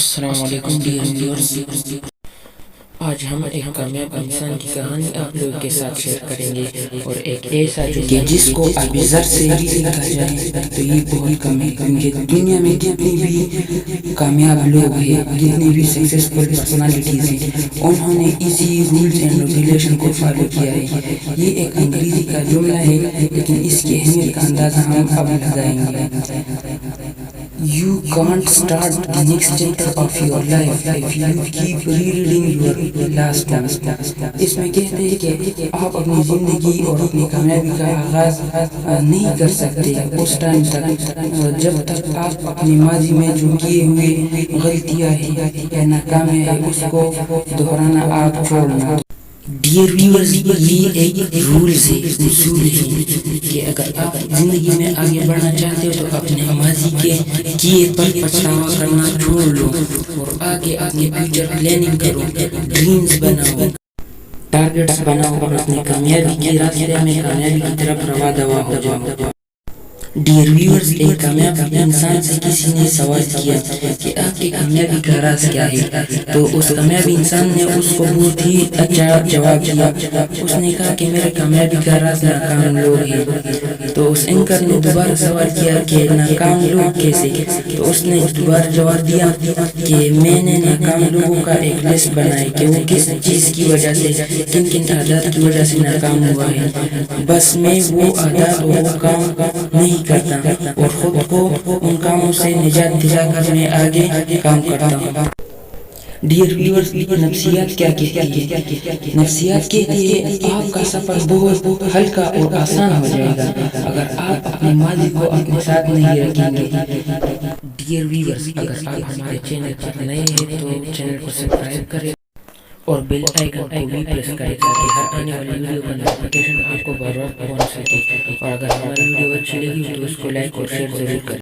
السلام علیکم dear viewers, آج ہم ایک کامیاب انسان کی کہانی آپ لوگوں کے ساتھ شیئر کریں گے، اور ایک ایسا کہ جس کو ابیذر سے بھی لکھا جائے تو یہ بہت کم ہے، کیونکہ دنیا میں جتنی بھی کامیاب لوگ ہیں، جتنی بھی سکسیسفل پرسنالٹیز ہیں، انہوں نے اسی رولز اینڈ ریگولیشن کو فالو کیا ہے۔ یہ ایک انگریزی کا جملہ ہے، لیکن اس کی اہمیت کا اندازہ ہم اب لگائیں گے۔ You can't start the next chapter of your life if you keep rereading your last one۔ اس میں کہتے ہیں کہ آپ اپنی زندگی اور اپنی کامیابی کا آغاز نہیں کر سکتے اس ٹائم تک جب تک آپ اپنی ماضی میں جو کیے ہوئے غلطیاں ہیں یا ناکامیاں ہیں اس کو دہرانا آپ چھوڑنا۔ ڈیئر ویورز، یہ ایک رولز ہے، اصول ہے کہ اگر آپ زندگی میں آگے بڑھنا چاہتے ہو تو اپنے ماضی کے کیے پر پچھتاوا کرنا چھوڑ لو اور آگے اپنی فیوچر پلاننگ کرو، ڈریمز بناؤ، ٹارگٹس بناؤ اور اپنی کامیابی کے راستے میں کامیابی کی طرف رواں دوا ہو جاؤ۔ ڈیئر ویورز، ایک کامیاب انسان سے کسی نے سوال کیا کہ آپ کی کامیابی کا راز کیا ہے، تو اس کامیاب انسان نے اس کو بہت ہی اچھا جواب دیا۔ اس نے کہا کہ میرے کامیابی کا راز ناکام لوگ ہیں۔ تو اس اینکر نے دوبارہ سوال کیا کہ ناکام لوگ کیسے؟ تو اس نے دوبارہ جواب دیا کہ میں نے ناکام لوگوں کا ایک لسٹ بنائی کہ وہ کس چیز کی وجہ سے، کن کن عادات کی وجہ سے ناکام ہوا ہے، بس میں وہ عادات اور وہ کام نہیں کرتا اور خود کو ان کاموں سے نجات دلا کر میں آگے کام کرتا ہوں۔ ڈیئر ویورز، نفسیات کیا کہتی ہے؟ نفسیات کہتی ہے آپ کا سفر بہت ہلکا اور آسان ہو جائے گا اگر آپ اپنے ماضی کو اپنے ساتھ نہیں رکھیں گے۔ ڈیئر ویورز، اگر آپ ہمارے چینل پر نئے ہیں تو چینل کو سبسکرائب کریں اور بیل آئیکن کو بھی پریس کریں تاکہ ہر آنے والی ویڈیو کا نوٹیفیکیشن آپ کو بر وقت پہنچ سکے، اور اگر ہماری ویڈیو اچھی لگی تو اس کو لائک اور شیئر ضرور کریں۔